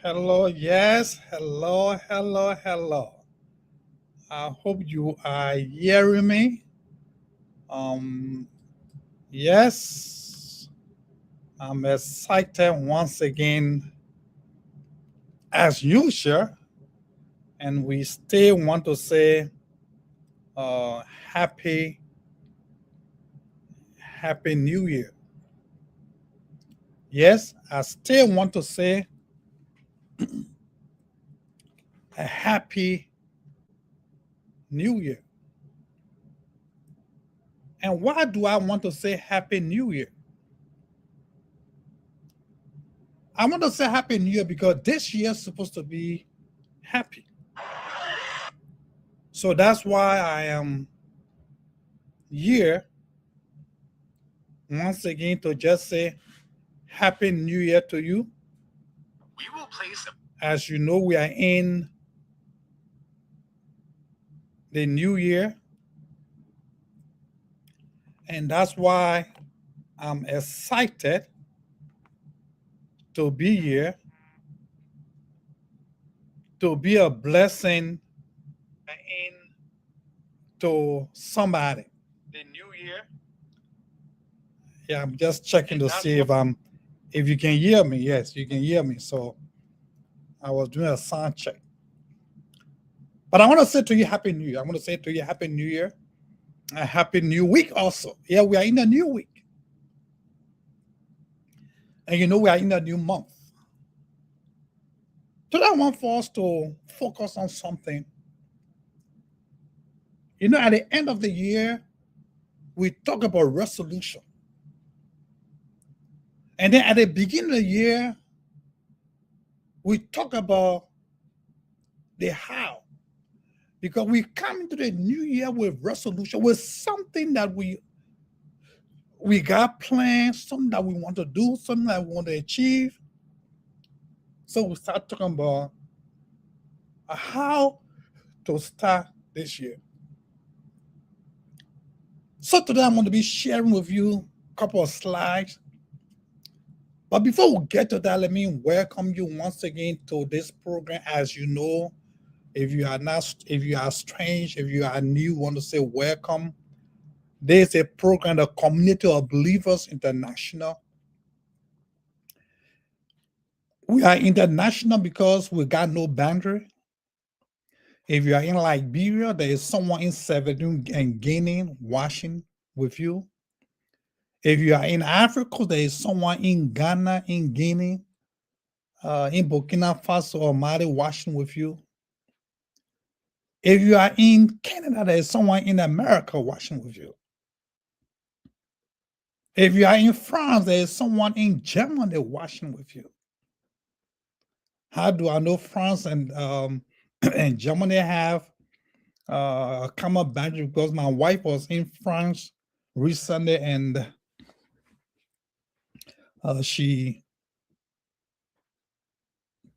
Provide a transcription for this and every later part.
Hello, yes, hello. I hope you are hearing me. Um, yes, I'm excited once again, as usual, and we still want to say uh, happy, happy New Year. Yes, I still want to say a happy New Year. And why do I want to say happy New Year? I want to say happy New Year because this year is supposed to be happy. So that's why I am here once again to just say Happy New Year to you. We will play some. As you know, we are in the new year, and that's why I'm excited to be here, to be a blessing to somebody. The new year. Yeah, I'm just checking to see if you can hear me. Yes, you can hear me. So I was doing a sound check. But I want to say to you Happy New Year. I want to say to you Happy New Year. A happy new week also. Yeah, we are in a new week. And you know, we are in a new month. Today, I want for us to focus on something. You know, at the end of the year, we talk about resolution. And then at the beginning of the year, we talk about the how. Because we come into the new year with resolution, with something that we got planned, something that we want to do, something that we want to achieve. So we start talking about how to start this year. So today I'm going to be sharing with you a couple of slides. But before we get to that, let me welcome you once again to this program. As you know, if you are strange, if you are new, want to say welcome. There's a program, the Community of Believers International. We are international because we got no boundary. If you are in Liberia, there is someone in Salvador and Guinea watching with you. If you are in Africa, there is someone in Ghana, in Guinea, in Burkina Faso or Mali watching with you. If you are in Canada, there is someone in America watching with you. If you are in France, there is someone in Germany watching with you. How do I know France and and Germany have a common boundary? Because my wife was in France recently, and she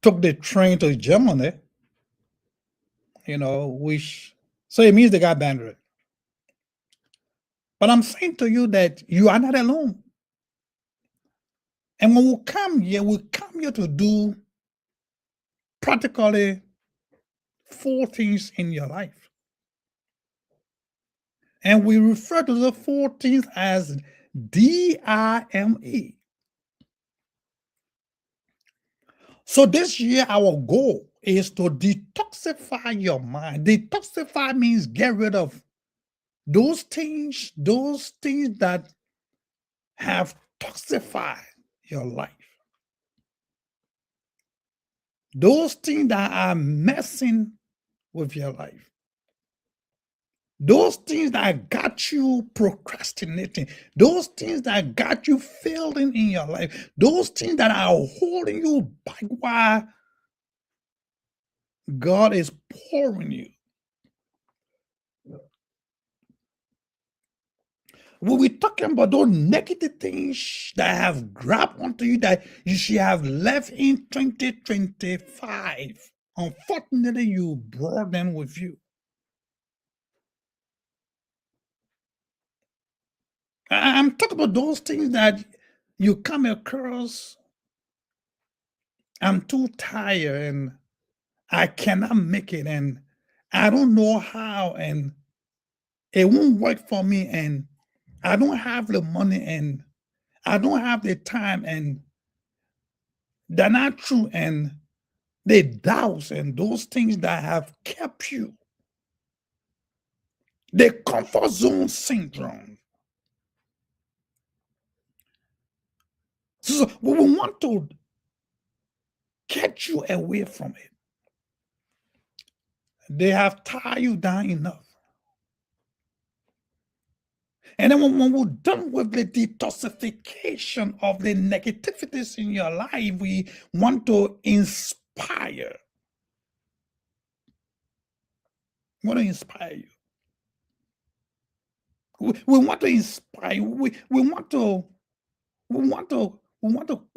took the train to Germany. You know, which so it means they got boundary. But I'm saying to you that you are not alone. And when we come here to do practically four things in your life. And we refer to the four things as DIME. So this year, our goal is to detoxify your mind. Detoxify means get rid of those things that have toxified your life. Those things that are messing with your life. Those things that got you procrastinating, those things that got you failing in your life, those things that are holding you back while God is pouring you. When we're talking about those negative things that have grabbed onto you that you should have left in 2025, unfortunately, you brought them with you. I'm talking about those things that you come across I'm too tired and I cannot make it and I don't know how and it won't work for me and I don't have the money and I don't have the time and they're not true and the doubts and those things that have kept you, the comfort zone syndrome. So we want to get you away from it. They have tied you down enough. And then when we're done with the detoxification of the negativities in your life, we want to inspire. We want to inspire you. We want to inspire you. We want to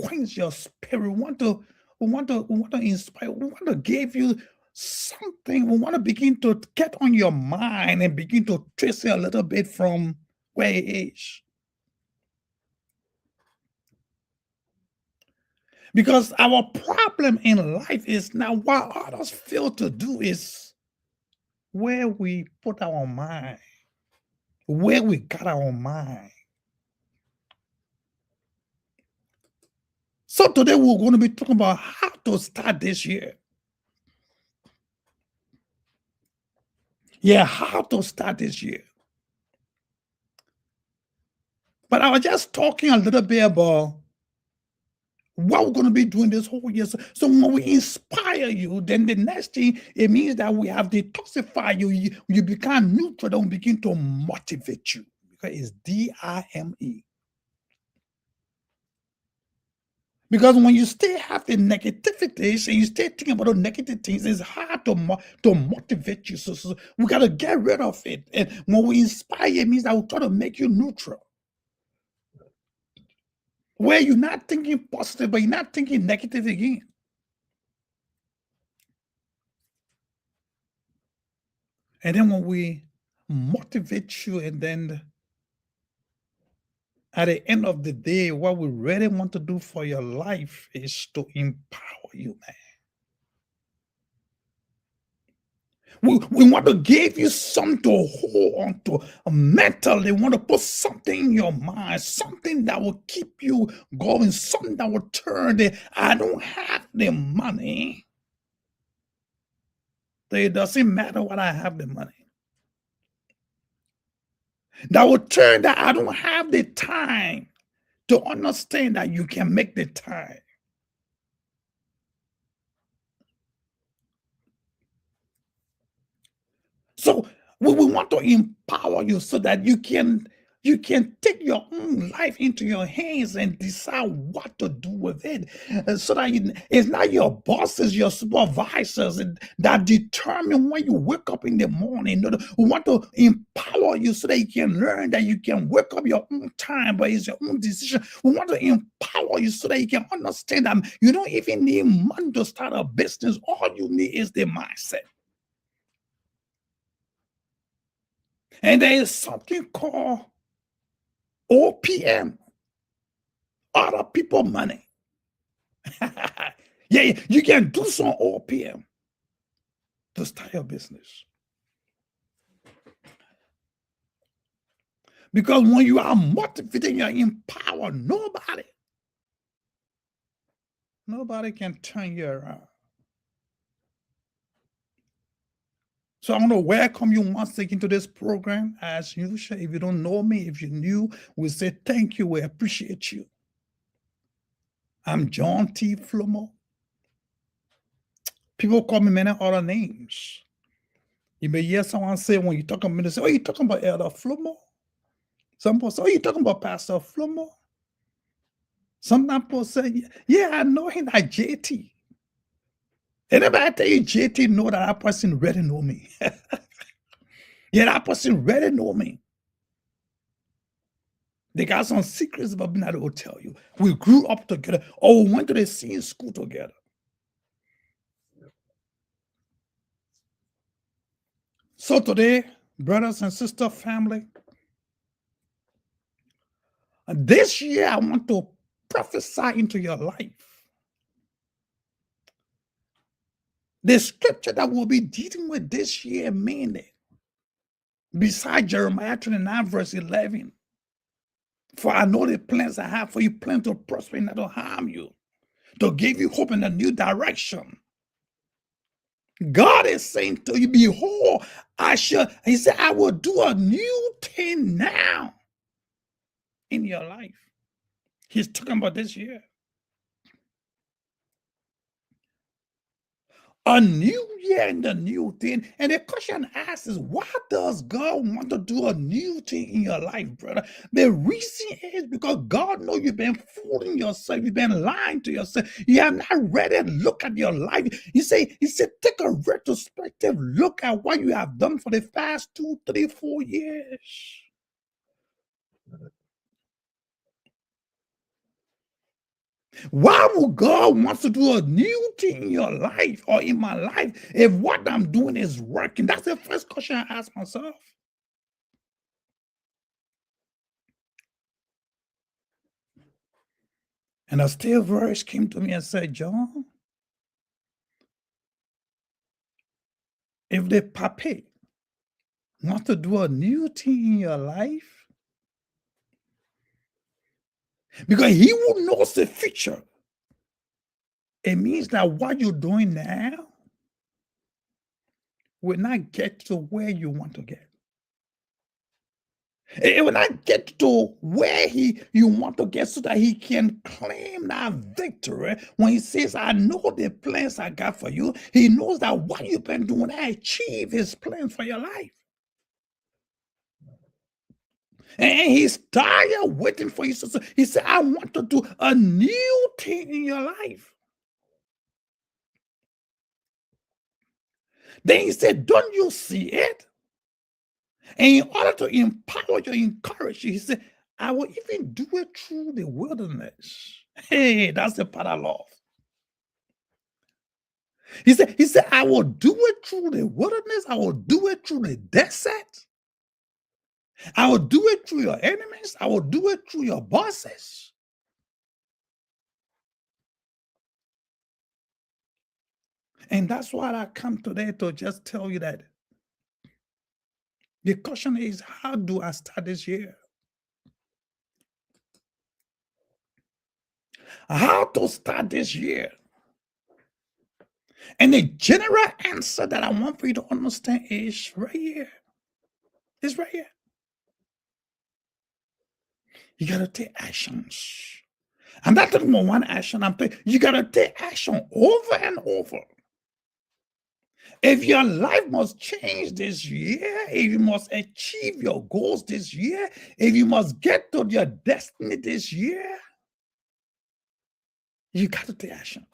quench your spirit. We want to inspire. We want to give you something. We want to begin to get on your mind and begin to trace it a little bit from where it is. Because our problem in life is now what others fail to do is where we put our mind, where we got our mind. So today we're going to be talking about how to start this year. Yeah, how to start this year. But I was just talking a little bit about what we're going to be doing this whole year. So when we inspire you, then the next thing, it means that we have detoxified you. You become neutral, then we begin to motivate you. Because it's DIME. Because when you still have the negativities and you stay thinking about the negative things, it's hard to motivate you. So we got to get rid of it. And when we inspire, it means that we try to make you neutral. Where you're not thinking positive, but you're not thinking negative again. And then when we motivate you, and then at the end of the day, what we really want to do for your life is to empower you, man. We want to give you something to hold on to mentally. We want to put something in your mind, something that will keep you going, something that will turn the I don't have the money. It doesn't matter what I have the money. That will turn that I don't have the time to understand that you can make the time. So we want to empower you so that you can take your own life into your hands and decide what to do with it. So that it's not your bosses, your supervisors that determine when you wake up in the morning. No, no, we want to empower you so that you can learn that you can wake up your own time, but it's your own decision. We want to empower you so that you can understand that you don't even need money to start a business. All you need is the mindset. And there is something called OPM, other people money. Yeah, you can do some OPM to start your business. Because when you are motivated, you're empowered, nobody can turn you around. So I want to welcome you once again to this program. As usual, if you don't know me, if you're new, we say thank you. We appreciate you. I'm John T. Flomo. People call me many other names. You may hear someone say when you talk about ministry, oh, you talking about Elder Flomo? Some people say, oh, you talking about Pastor Flomo? Some people say, yeah, I know him at JT. Anybody tell you JT know that person really know me? Yeah, that person really know me. They got some secrets about me that they will tell you. We grew up together or we went to the same school together. So today, brothers and sister family, this year I want to prophesy into your life The scripture that we'll be dealing with this year mainly, beside Jeremiah 29, verse 11. For I know the plans I have for you, plan to prosper and not to harm you, to give you hope in a new direction. God is saying to you, behold, he said, I will do a new thing now in your life. He's talking about this year. A new year and a new thing. And the question asked is, why does God want to do a new thing in your life, brother? The reason is because God knows you've been fooling yourself. You've been lying to yourself. You have not ready to look at your life. He said, take a retrospective look at what you have done for the past 2, 3, 4 years. Why would God want to do a new thing in your life or in my life if what I'm doing is working? That's the first question I ask myself. And a still voice came to me and said, John, if the Papa wants to do a new thing in your life, because he who knows the future, it means that what you're doing now will not get to where you want to get. It will not get to where you want to get so that he can claim that victory when he says, I know the plans I got for you. He knows that what you've been doing, I achieve his plans for your life. And he's tired waiting for you. He said, I want to do a new thing in your life. Then he said, don't you see it? And in order to empower you, encourage you, he said, I will even do it through the wilderness. Hey, that's the part I love. He said, I will do it through the wilderness. I will do it through the desert. I will do it through your enemies. I will do it through your bosses. And that's why I come today to just tell you that the question is, how do I start this year? How to start this year? And the general answer that I want for you to understand is right here. It's right here. You got to take actions. I'm not talking about one action. You got to take action over and over. If your life must change this year, if you must achieve your goals this year, if you must get to your destiny this year, you got to take action.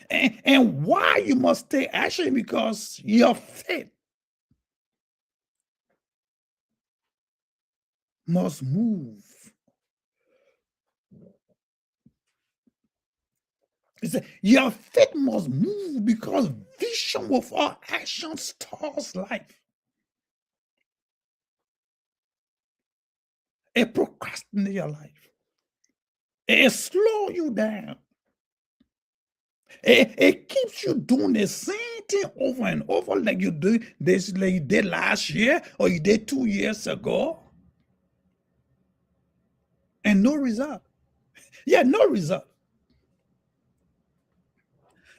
And why you must take action? Because your faith must move. Your faith must move because vision without action stalls life. It procrastinates your life. It slows you down. It keeps you doing the same thing over and over like you did last year or you did 2 years ago. And no result. Yeah, no result.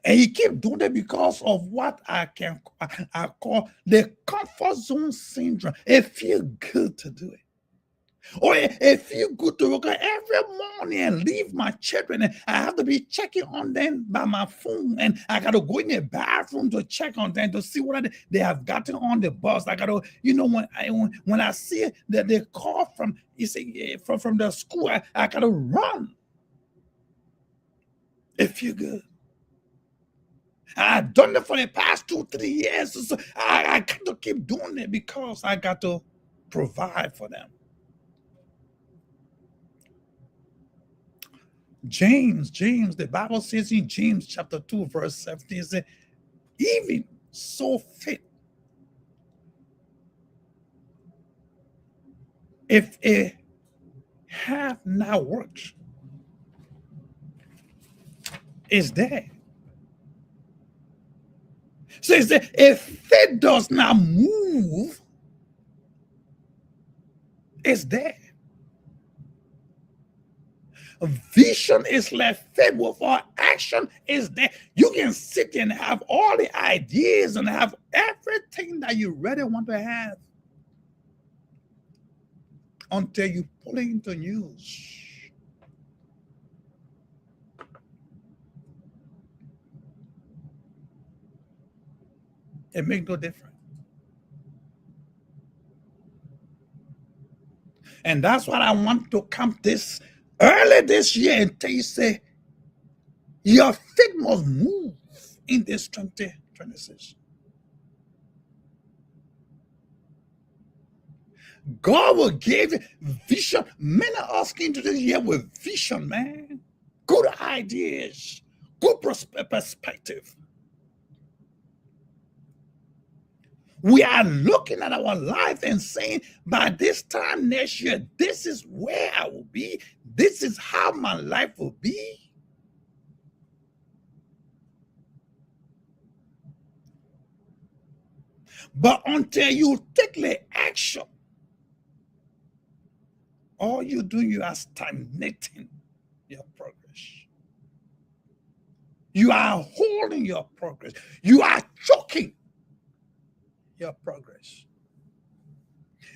And you keep doing it because of what I call the comfort zone syndrome. It feels good to do it. Or it feels good to wake up every morning and leave my children. And I have to be checking on them by my phone. And I got to go in the bathroom to check on them to see what they have gotten on the bus. I got to, when I see that they call from, from the school, I got to run. It feels good. I've done it for the past 2, 3 years. So I got to keep doing it because I got to provide for them. James, the Bible says in James chapter 2, verse 17, it says, even so faith, if it have not worked, It's there. So it's there. If faith does not move, it's there. Vision is like faith without action is there. You can sit and have all the ideas and have everything that you really want to have until you put it into use. It makes no difference. And that's what I want to come this early this year and tell you, say, your faith must move in this 2026. God will give you vision. Many of us came to this year with vision, man. Good ideas, good perspective. We are looking at our life and saying, by this time next year, this is where I will be. This is how my life will be. But until you take the action, all you do, you are stagnating your progress. You are holding your progress. You are choking your progress.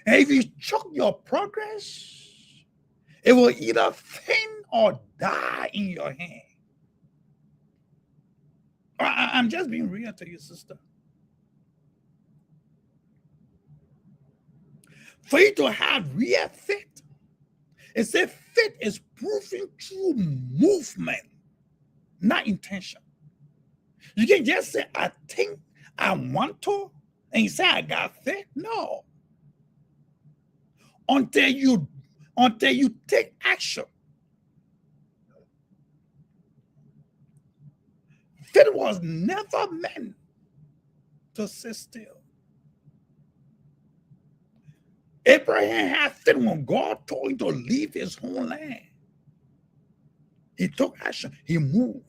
And if you choke your progress, it will either faint or die in your hand. I'm just being real to you, sister. For you to have real faith, it says faith is proven through movement, not intention. You can just say, I think I want to, and you say, I got faith. No. Until you take action. Faith was never meant to sit still. Abraham had faith when God told him to leave his homeland. He took action. He moved.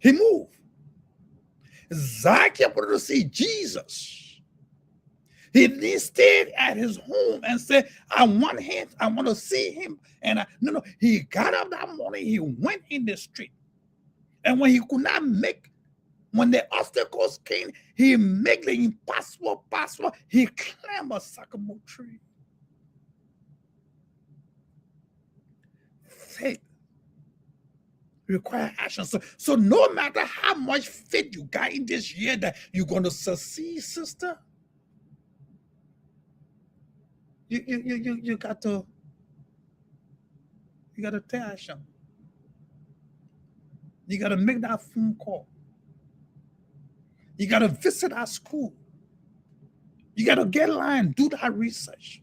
He moved. Zacchaeus wanted to see Jesus. He stayed at his home and said, I want him. I want to see him. And no. He got up that morning. He went in the street. And when he could not when the obstacles came, he made the impossible possible. He climbed a sycamore tree. Faith require action. So no matter how much faith you got in this year that you're going to succeed, sister, you got to take action. You got to make that phone call. You got to visit our school. You got to get online, do that research.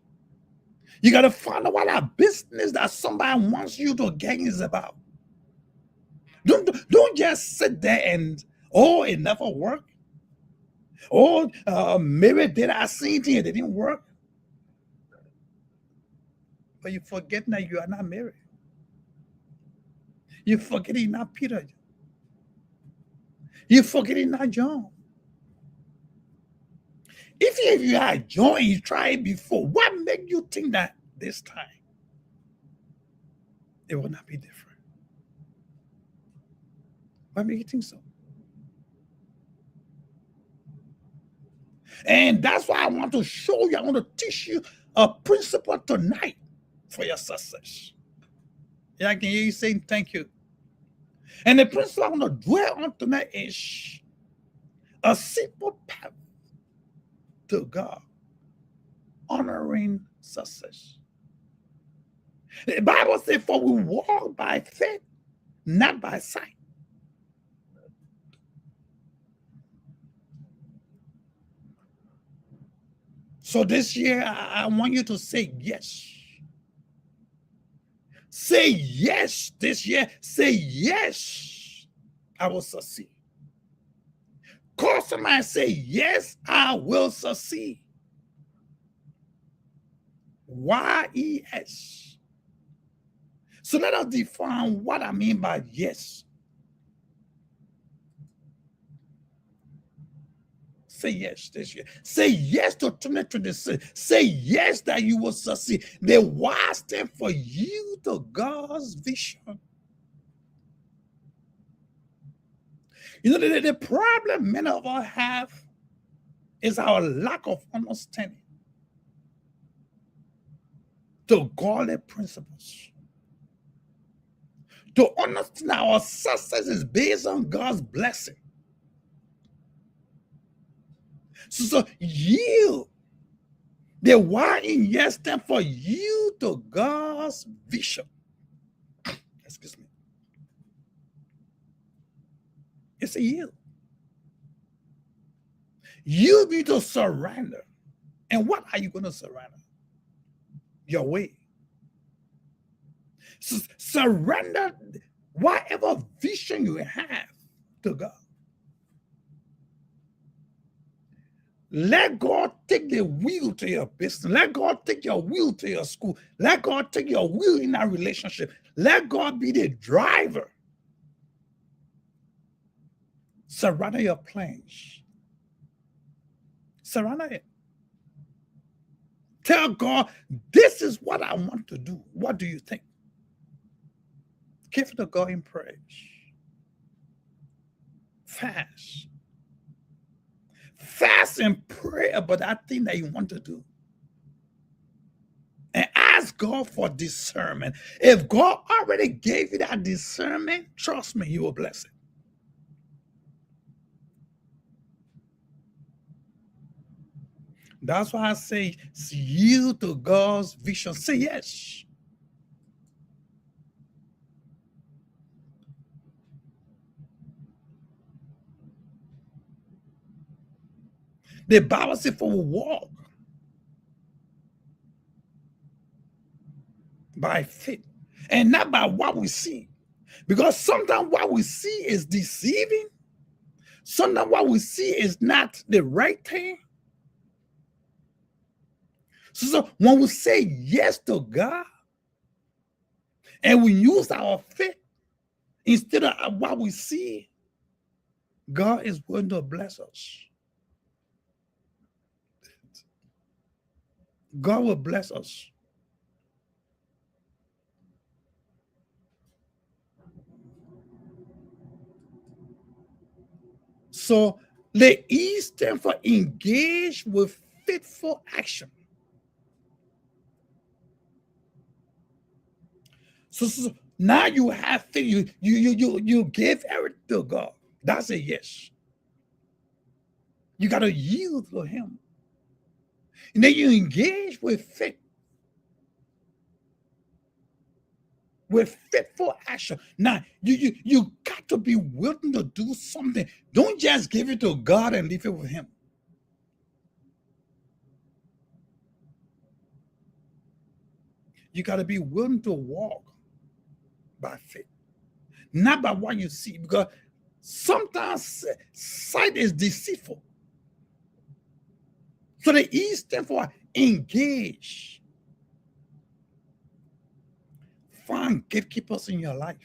You got to find out what that business that somebody wants you to get is about. Don't just sit there and, oh, it never worked. Oh, maybe did I see it, it didn't work. But you forget that you are not married. You forget you're not Peter. You forget you're not John. If you are John, you tried it before, what made you think that this time it will not be different? What made you think so? And that's why I want to show you, I want to teach you a principle tonight for your success. Yeah, I can hear you saying thank you. And the principle I want to dwell on tonight is a simple path to God, honoring success. The Bible says, for we walk by faith, not by sight. So this year, I want you to say yes. Say yes this year. Say yes, I will succeed. Call somebody and say, yes, I will succeed. YES. So let us define what I mean by yes. Say yes this year. Say yes to 2026. Say yes that you will succeed. The wise thing for you to God's vision. You know, the problem many of us have is our lack of understanding to godly principles. To understand our success is based on God's blessing. So yield. The why in yes stand for you to God's vision. Excuse me. It's a yield. You need to surrender. And what are you going to surrender? Your way. So surrender whatever vision you have to God. Let God take the wheel to your business. Let God take your wheel to your school. Let God take your wheel in that relationship. Let God be the driver. Surrender your plans. Surrender it. Tell God, this is what I want to do. What do you think? Give it to God in praise. Fast. Fast and pray about that thing that you want to do. And ask God for discernment. If God already gave you that discernment, trust me, He will bless it. That's why I say yield to God's vision. Say yes. The Bible says for we walk by faith and not by what we see. Because sometimes what we see is deceiving. Sometimes what we see is not the right thing. So when we say yes to God and we use our faith instead of what we see, God is going to bless us. God will bless us. So the E stand for engage with faithful action. So now you have faith. You give everything to God. That's a yes. You got to yield to Him, and then you engage with faith, with faithful action. Now you got to be willing to do something. Don't just give it to God and leave it with Him. You got to be willing to walk by faith, not by what you see, because sometimes sight is deceitful. So the E stand for engage. Find gatekeepers in your life.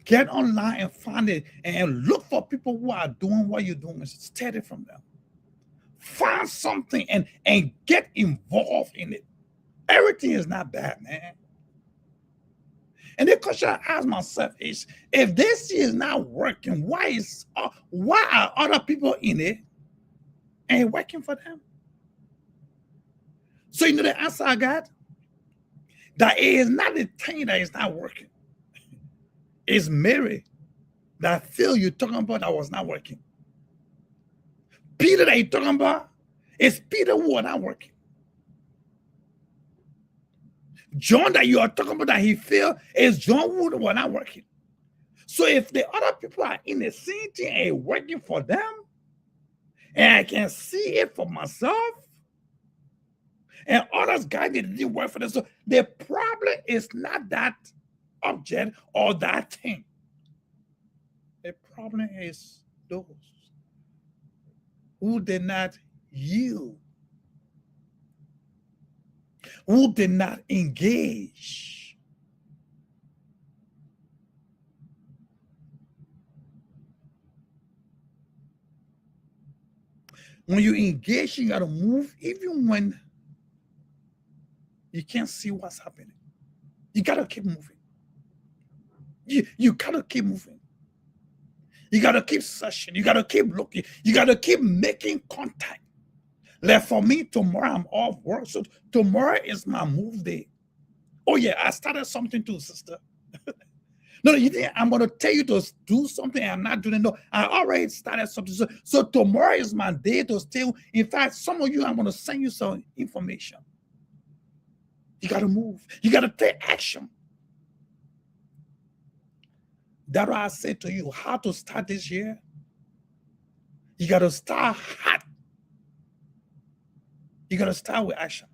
Get online and find it and look for people who are doing what you're doing and study from them. Find something and get involved in it. Everything is not bad, man. And the question I ask myself is, if this is not working, why are other people in it and working for them? So you know the answer I got? That it is not the thing that is not working. It's Mary that Phil you're talking about that was not working. Peter that you're talking about is Peter who was not working. John that you are talking about that he failed is John who was not working. So if the other people are in the same thing and working for them, and I can see it for myself, and others guys didn't work for them. So the problem is not that object or that thing. The problem is those who did not yield. who did not engage. When you engage, you got to move even when you can't see what's happening. You got to keep moving. You got to keep moving. You got to keep searching. You got to keep looking. You got to keep making contact. Like for me, tomorrow I'm off work. So tomorrow is my move day. Oh, yeah, I started something too, sister. No, you think I'm going to tell you to do something I'm not doing? No, I already started something. So tomorrow is my day to still. In fact, some of you, I'm going to send you some information. You got to move. You got to take action. That's why I said to you, how to start this year. You got to start hot. You got to start with action.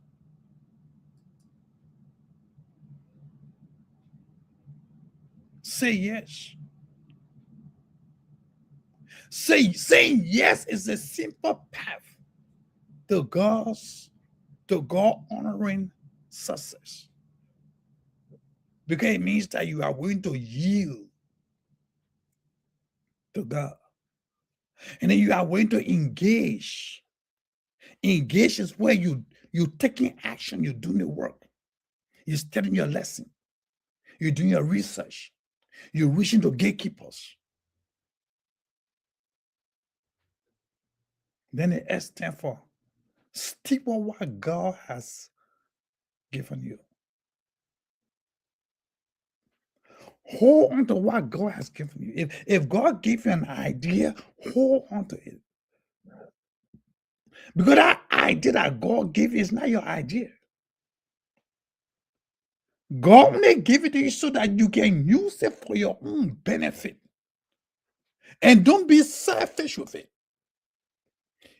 Say yes. Saying yes is a simple path to God honoring success. Because it means that you are willing to yield to God. And then you are willing to engage. Engage is where you're taking action, you're doing the work, you're studying your lesson, you're doing your research, you're reaching to gatekeepers. Then the S stands for stick with what God has given you. Hold on to what God has given you. If God gave you an idea, hold on to it. Because that idea that God gave you is not your idea. God may give it to you so that you can use it for your own benefit. And don't be selfish with it.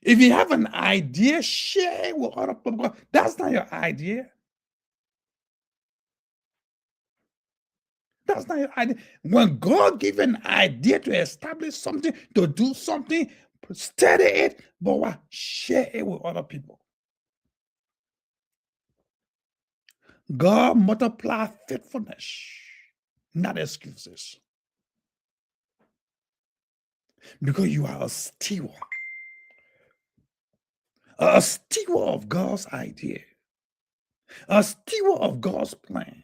If you have an idea, share it with other people. That's not your idea. That's not your idea. When God gives an idea to establish something, to do something, study it, but what? Share it with other people. God multiply faithfulness, not excuses. Because you are a steward of God's idea, a steward of God's plan,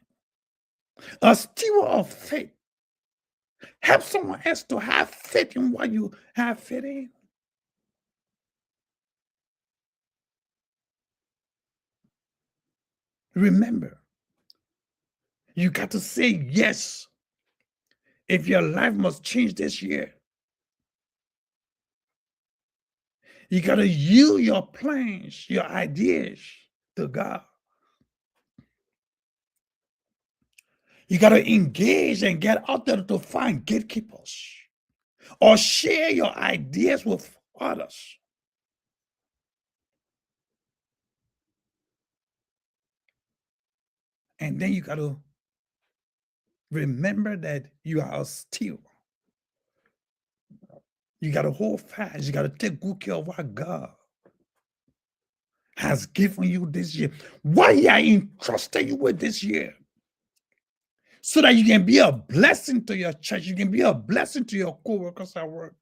a steward of faith. Help someone else to have faith in what you have faith in. Remember, you got to say yes if your life must change this year. You got to yield your plans, your ideas to God. You got to engage and get out there to find gatekeepers or share your ideas with others. And then you got to remember that you are a steward. You got to hold fast. You got to take good care of what God has given you this year. What He has entrusted you with this year. So that you can be a blessing to your church. You can be a blessing to your co-workers at work.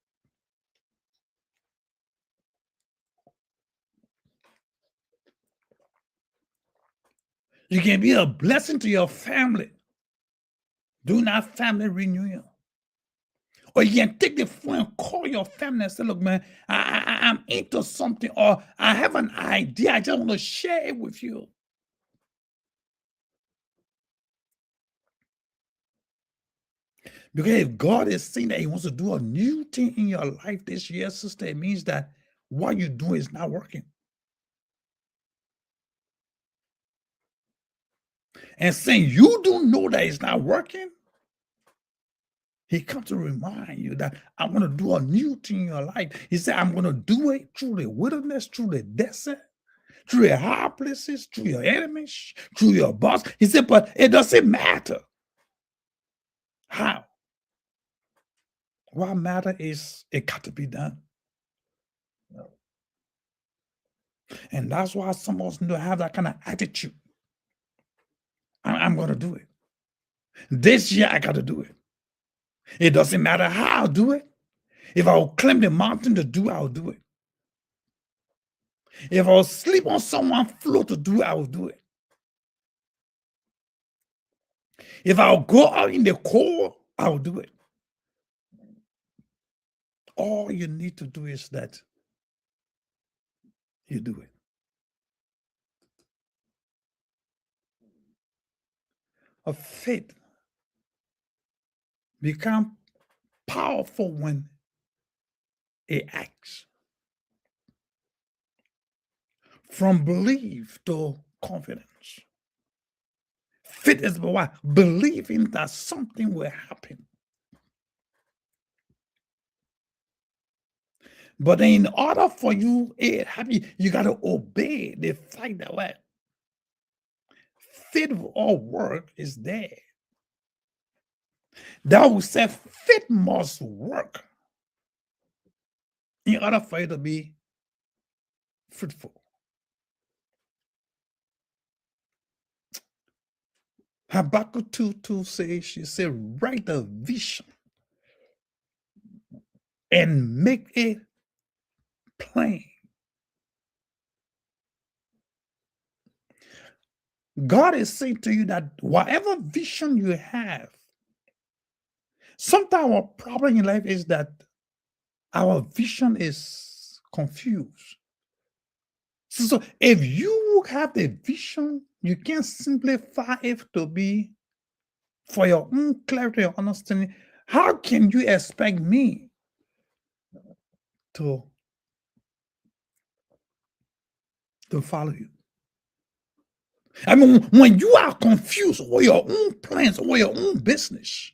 You can be a blessing to your family. Do not family reunion. Or you can take the phone and call your family and say, look, man, I'm into something, or I have an idea. I just want to share it with you. Because if God is saying that He wants to do a new thing in your life this year, sister, it means that what you do is not working. And saying you don't know that it's not working, He comes to remind you that I'm going to do a new thing in your life. He said, I'm going to do it through the wilderness, through the desert, through the hard places, through your enemies, through your boss. He said, but it doesn't matter how. What matters is it got to be done. And that's why some of us need to have that kind of attitude. I'm going to do it. This year, I got to do it. It doesn't matter how I'll do it. If I'll climb the mountain to do, I'll do it. If I'll sleep on someone's floor to do, I will do it. If I'll go out in the cold, I'll do it. All you need to do is that you do it. A faith become powerful when it acts. From belief to confidence. Faith is what? Believing that something will happen. But in order for you to happen, you got to obey the fact that what? Faith or work is there. That will say faith must work in order for you to be fruitful. Habakkuk 2:2 says, she said, write a vision and make it plain. God is saying to you that whatever vision you have, sometimes our problem in life is that our vision is confused. So if you have the vision, you can simplify it to be for your own clarity and understanding. How can you expect me to follow you? I mean, when you are confused over your own plans, over your own business,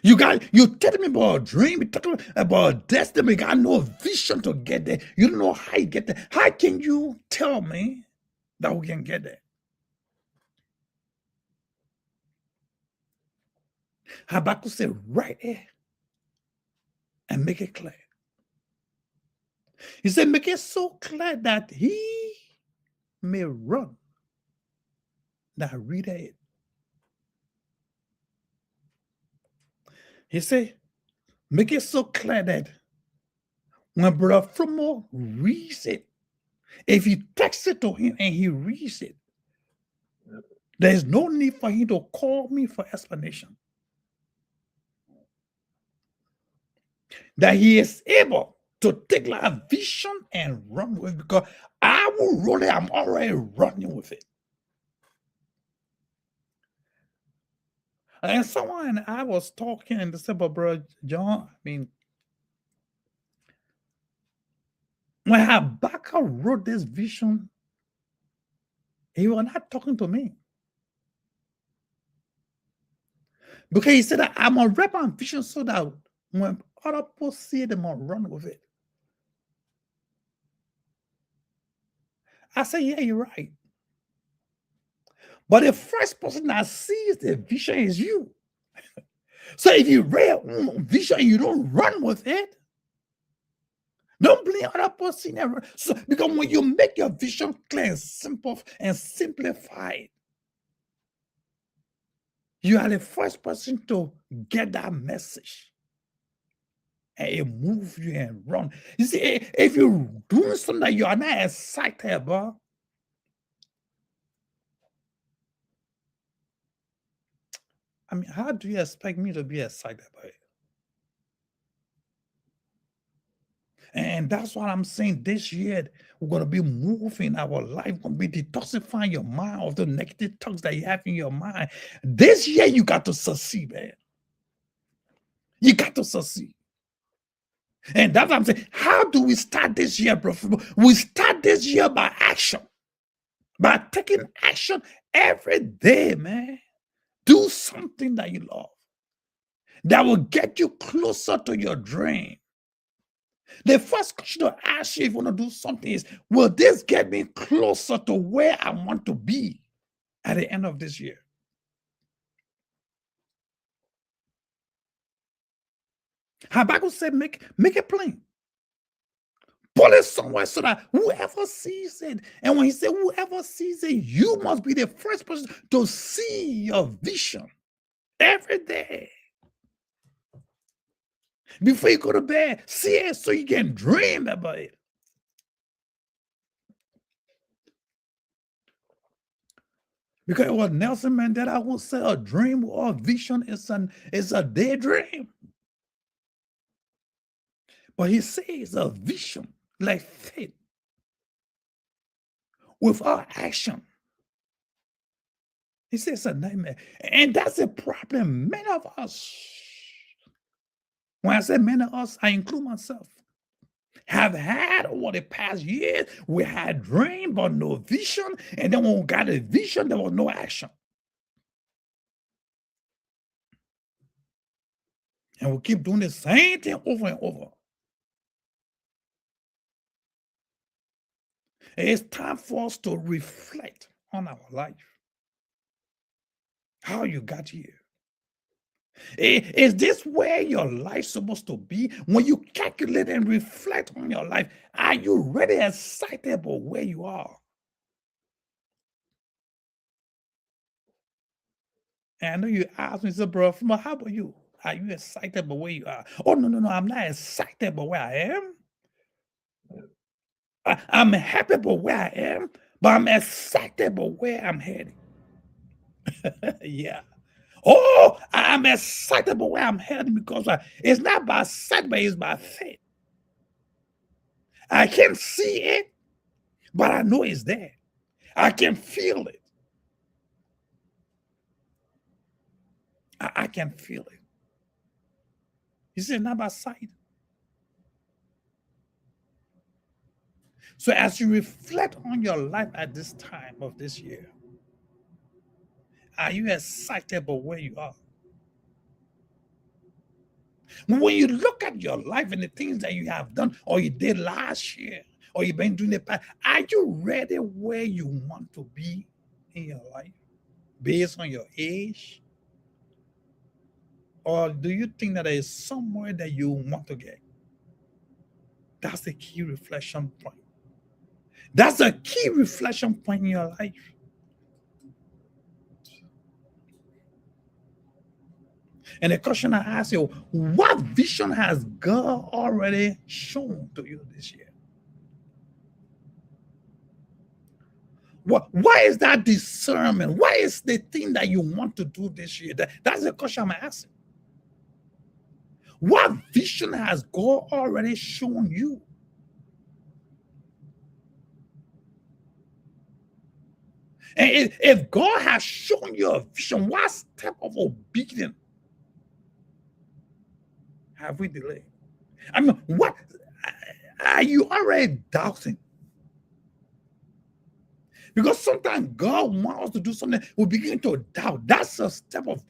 you telling me about a dream, you talking about a destiny, you got no vision to get there. You don't know how you get there. How can you tell me that we can get there? Habakkuk said, right there and make it clear. He said, make it so clear that he may run that read it. He said, make it so clear that when Brother Fromo reads it, if you text it to him and he reads it, there's no need for him to call me for explanation. That he is able to take like a vision and run with it, because I will roll it, I'm already running with it. And someone and I was talking and they said, but Brother John, I mean, when Habakkuk wrote this vision, he was not talking to me. Because he said that I'm a rep on vision so that when other people see it, they must run with it. I said, yeah, you're right. But the first person that sees the vision is you. So if you read vision and you don't run with it, don't blame other person. So, because when you make your vision clear and simple and simplified, you are the first person to get that message. And it moves you and run. You see, if you're doing something that you are not excited about, I mean, how do you expect me to be excited about it? And that's what I'm saying. This year, we're going to be moving our life. We're going to be detoxifying your mind of the negative thoughts that you have in your mind. This year, you got to succeed, man. You got to succeed. And that's what I'm saying. How do we start this year, bro? We start this year by action. By taking action every day, man. Do something that you love. That will get you closer to your dream. The first question to ask you if you want to do something is, will this get me closer to where I want to be at the end of this year? Habakkuk said, make it plain. Put it somewhere so that whoever sees it, and when he said whoever sees it, you must be the first person to see your vision every day. Before you go to bed, see it so you can dream about it. Because it was Nelson Mandela who said a dream or a vision is a daydream. But he says a vision like faith without action. He says it's a nightmare. And that's a problem. Many of us, when I say many of us, I include myself, have had over the past years. We had dream but no vision. And then when we got a vision, there was no action. And we keep doing the same thing over and over. It's time for us to reflect on our life, how you got here. Is this where your life's supposed to be? When you calculate and reflect on your life, are you really excited about where you are? And I know you asked me, so, bro, how about you? Are you excited about where you are? Oh, no, I'm not excited about where I am. I'm happy about where I am, but I'm excited about where I'm heading. Yeah. Oh, I'm excited about where I'm heading because it's not by sight, but it's by faith. I can't see it, but I know it's there. I can feel it. I can feel it. You see, it's not by sight. So as you reflect on your life at this time of this year, are you excited about where you are? When you look at your life and the things that you have done or you did last year or you've been doing the past, are you ready where you want to be in your life based on your age? Or do you think that there is somewhere that you want to get? That's the key reflection point. That's a key reflection point in your life. And the question I ask you, what vision has God already shown to you this year? Why is that discernment? Why is the thing that you want to do this year? That's the question I'm asking. What vision has God already shown you? And if God has shown you a vision, what step of obedience have we delayed? I mean, what are you already doubting? Because sometimes God wants us to do something, we begin to doubt. That's a step of,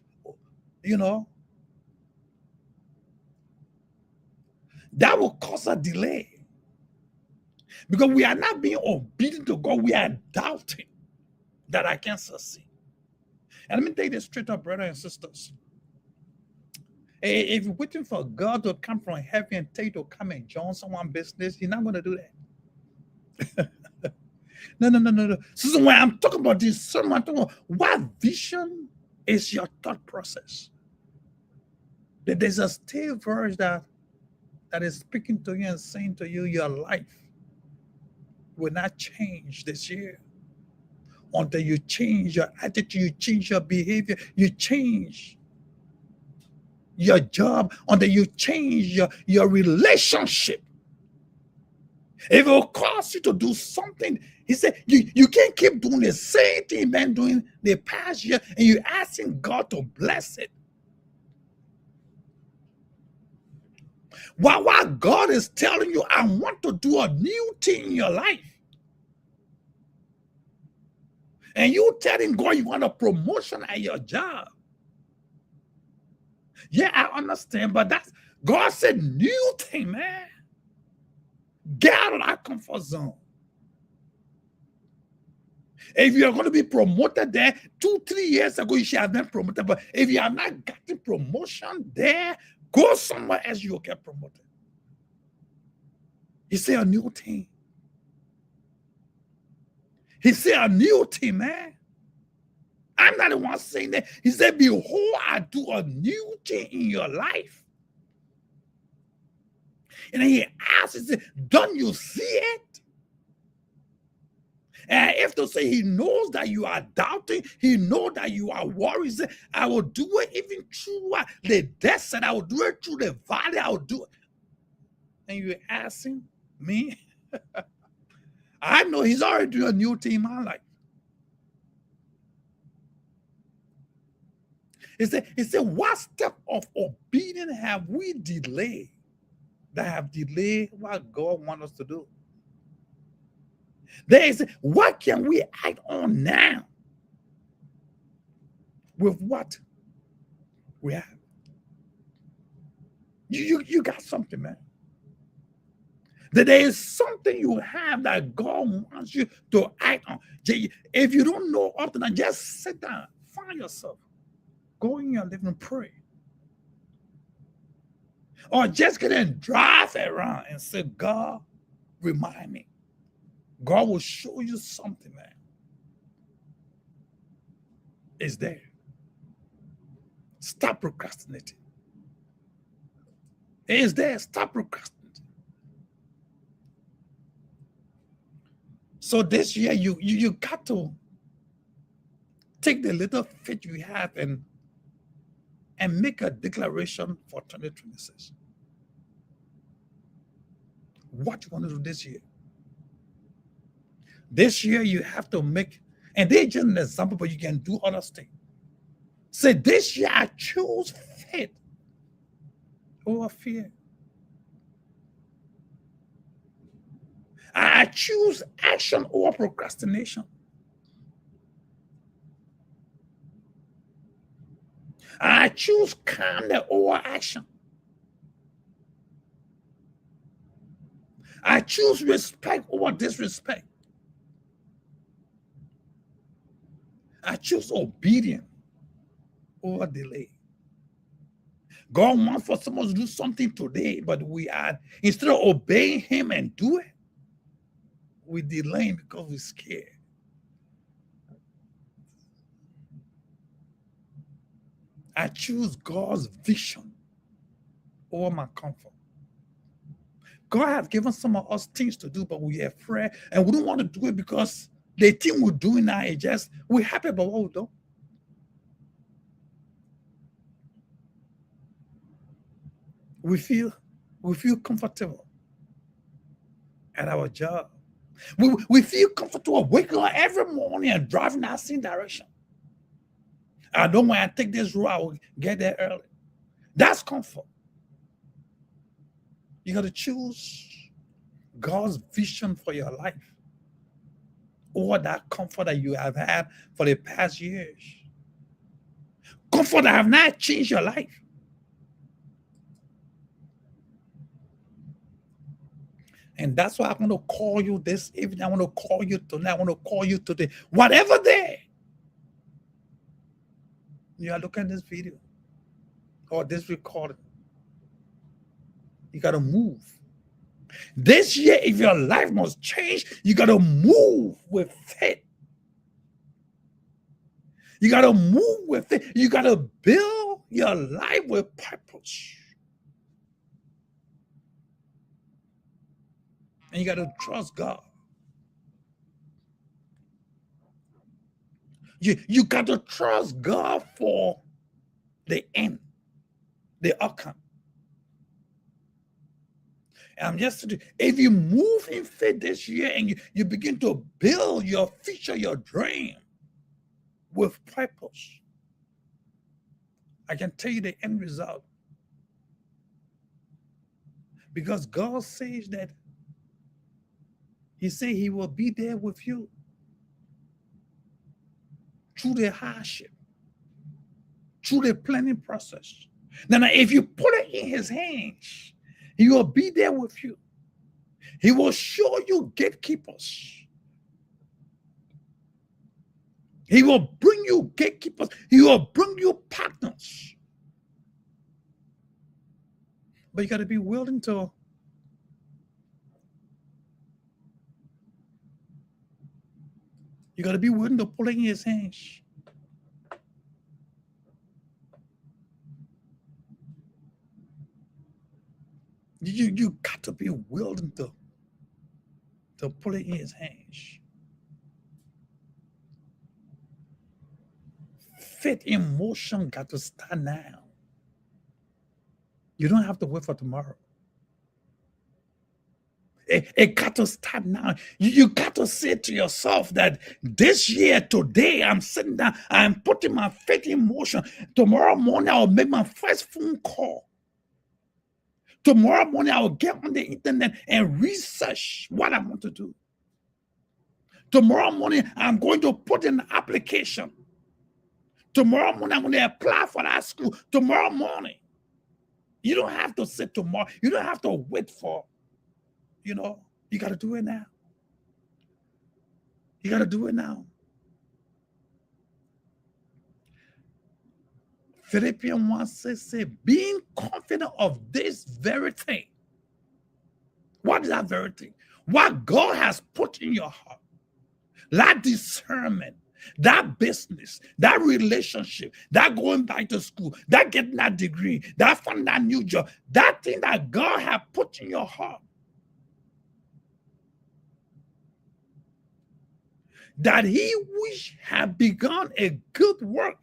that will cause a delay. Because we are not being obedient to God, we are doubting that I can succeed. And let me take this straight up, brothers and sisters. If you're waiting for God to come from heaven and tell you to come and join someone's business, you're not going to do that. No. So when I'm talking about this sermon, I'm talking about what vision is your thought process. There's a still verse that is speaking to you and saying to you, your life will not change this year until you change your attitude, you change your behavior, you change your job, until you change your relationship. If it will cause you to do something, he said, you can't keep doing the same thing you've been doing the past year, and you're asking God to bless it. While God is telling you, I want to do a new thing in your life. And you telling God you want a promotion at your job. Yeah, I understand, but that's God said new thing, man. Get out of that comfort zone. If you're going to be promoted there, 2-3 years ago, you should have been promoted. But if you are not getting promotion there, go somewhere else, you'll get promoted. He said a new thing. He said a new thing, man. I'm not the one saying that. He said, behold, I do a new thing in your life. And then he asked, he said, don't you see it? And if to say he knows that you are doubting, he knows that you are worried. He said, I will do it even through the desert. I will do it through the valley. I will do it. And you asking me? I know he's already doing a new thing in my life. He said, what step of obedience have we delayed that have delayed what God wants us to do? There is, what can we act on now with what we have? You got something, man. That there is something you have that God wants you to act on. If you don't know often, just sit down, find yourself, go in your living room, pray. Or just get and drive around and say, God, remind me. God will show you something, man. It's there. Stop procrastinating. It's there. Stop procrastinating. So this year, you got to take the little faith you have and make a declaration for 2026. What you want to do this year? This year, you have to make, and they're just an example, but you can do other things. Say, this year, I choose faith over fear. I choose action over procrastination. I choose calmness over action. I choose respect over disrespect. I choose obedience over delay. God wants for someone to do something today, but we are, instead of obeying him and do it, we delay because we're scared. I choose God's vision over my comfort. God has given some of us things to do, but we're afraid and we don't want to do it because the thing we're doing now is just, we're happy about what we do. We feel comfortable at our job. We feel comfortable waking up every morning and driving that same direction. I know when I take this route, I will get there early. That's comfort. You got to choose God's vision for your life over that comfort that you have had for the past years. Comfort that have not changed your life. And that's why I'm going to call you this evening. I want to call you tonight. I want to call you today. Whatever day you are looking at this video or this recording, you got to move. This year, if your life must change, you got to move with faith. You got to move with faith. You got to build your life with purpose. And you got to trust God. You got to trust God for the end, the outcome. And I'm just, if you move in faith this year and you begin to build your future, your dream with purpose, I can tell you the end result. Because God says that he said he will be there with you through the hardship, through the planning process. Now, if you put it in his hands, he will be there with you. He will show you gatekeepers. He will bring you gatekeepers. He will bring you partners. But you got to be willing to You got to be willing to put it in his hands. You got to be willing to put it in his hands. Faith in motion got to start now. You don't have to wait for tomorrow. It got to start now. You got to say to yourself that this year, today, I'm sitting down, I'm putting my faith in motion. Tomorrow morning, I'll make my first phone call. Tomorrow morning, I will get on the internet and research what I want to do. Tomorrow morning, I'm going to put in an application. Tomorrow morning, I'm going to apply for that school. Tomorrow morning. You don't have to sit tomorrow. You don't have to wait for, you got to do it now. You got to do it now. Philippians 1:6 says, being confident of this very thing. What is that very thing? What God has put in your heart. That discernment, that business, that relationship, that going back to school, that getting that degree, that finding that new job, that thing that God has put in your heart. That he which have begun a good work.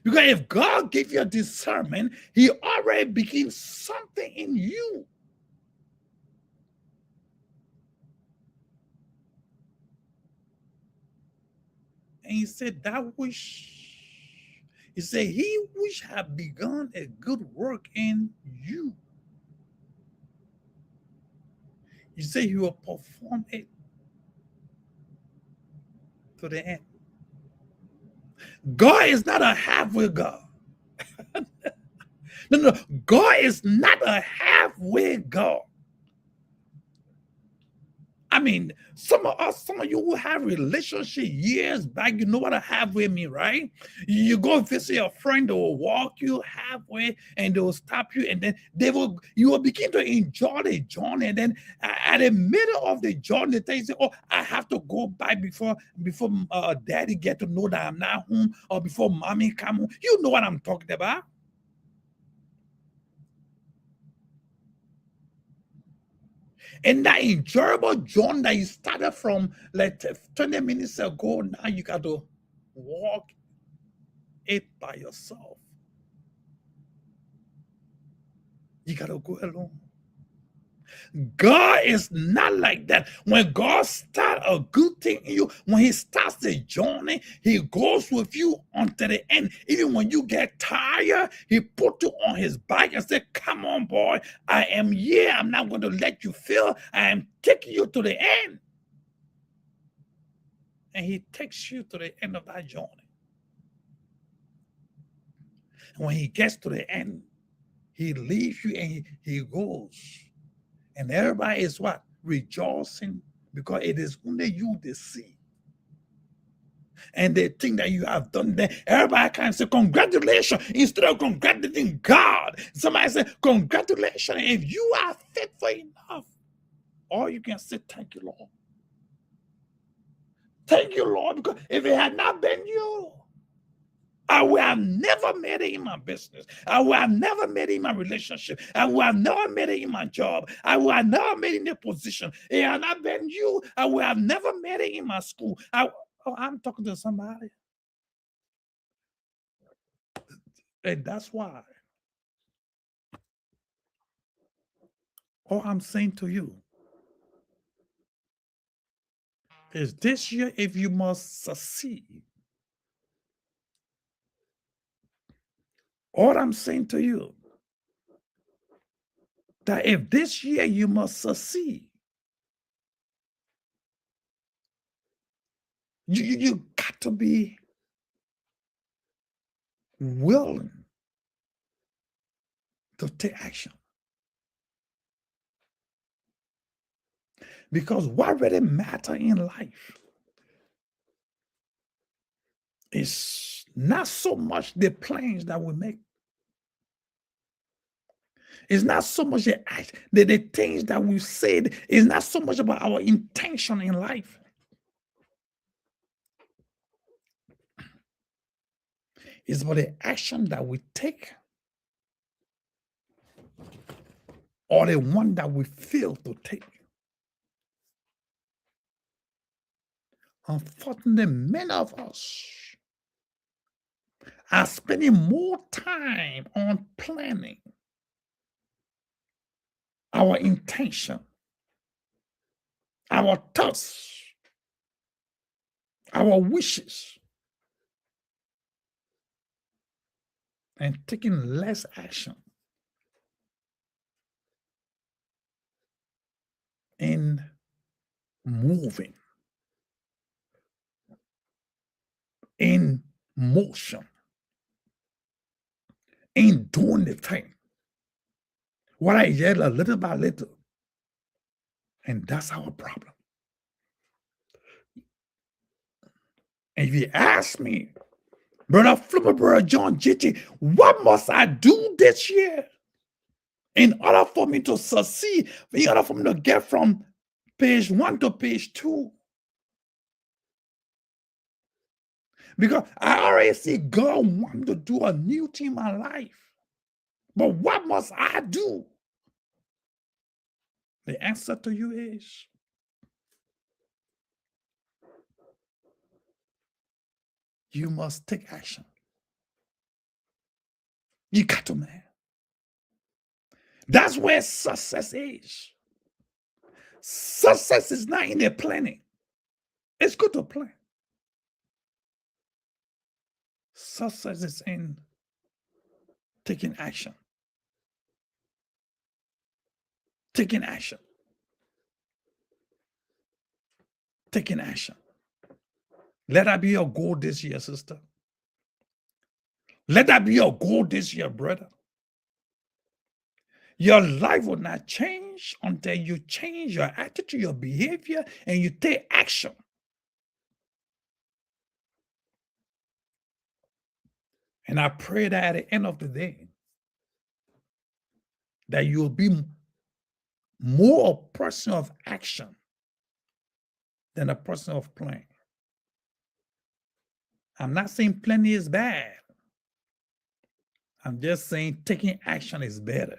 Because if God gives you a discernment, he already begins something in you. And he said he which have begun a good work in you. He said he will perform it to the end. God is not a halfway God. No. God is not a halfway God. I mean, some of you who have relationship years back, you know what a halfway mean, right? You go visit your friend, they will walk you halfway and they will stop you, and then you will begin to enjoy the journey. And then at the middle of the journey, they say, "Oh, I have to go back before daddy get to know that I'm not home, or before mommy come home." You know what I'm talking about. And that enjoyable journey that you started from like 20 minutes ago, now you got to walk it by yourself. You got to go alone. God is not like that. When God starts a good thing in you, when he starts the journey, he goes with you until the end. Even when you get tired, he put you on his back and said, "Come on, boy, I am here. I'm not going to let you fail. I am taking you to the end." And he takes you to the end of that journey. And when he gets to the end, he leaves you and he goes. And everybody is what? Rejoicing, because it is only you they see. And they think that you have done that. Everybody can say congratulations instead of congratulating God. Somebody say congratulations. If you are faithful enough, or you can say thank you, Lord. Thank you, Lord, because if it had not been you, I would have never made it in my business. I would have never made it in my relationship. I would have never made it in my job. I would have never made it in a position. It had not been you, I would have never made it in my school. I'm talking to somebody. And that's why all I'm saying to you is this year, if you must succeed, all I'm saying to you, that if this year you must succeed, you got to be willing to take action. Because what really matters in life is not so much the plans that we make. It's not so much the things that we said. It's not so much about our intention in life. It's about the action that we take or the one that we fail to take. Unfortunately, many of us are spending more time on planning our intention, our thoughts, our wishes, and taking less action in moving, in motion, in doing the thing. What I yell a little by little. And that's our problem. And if you ask me, Brother Flipper, Brother John Gitty, what must I do this year in order for me to succeed, in order for me to get from page 1 to page 2? Because I already see God wants to do a new thing in my life. But what must I do? The answer to you is you must take action. You got to, man. That's where success is. Success is not in the planning. It's good to plan. Success is in taking action. Taking action. Taking action. Let that be your goal this year, sister. Let that be your goal this year, brother. Your life will not change until you change your attitude, your behavior, and you take action. And I pray that at the end of the day, that you'll be more a person of action than a person of plan. I'm not saying planning is bad. I'm just saying taking action is better.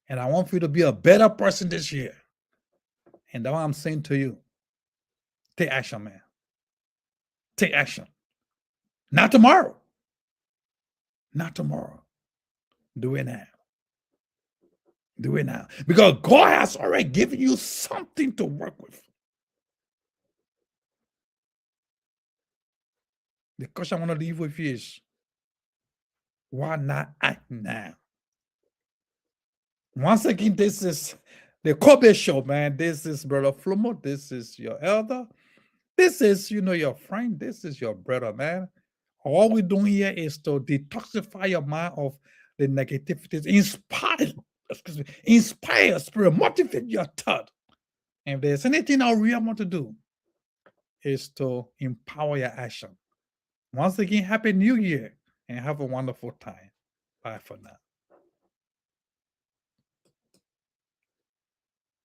And I want you to be a better person this year. And that's what I'm saying to you. Take action, man. Take action. Not tomorrow. Not tomorrow. Do it now. Do it now. Because God has already given you something to work with. The question I want to leave with you is, why not act now? Once again, this is the Kobe Show, man. This is Brother Flumo. This is your elder. This is, your friend. This is your brother, man. All we're doing here is to detoxify your mind of the negativities, inspire your spirit, motivate your thought. And if there's anything I really want to do, is to empower your action. Once again, Happy New Year and have a wonderful time. Bye for now.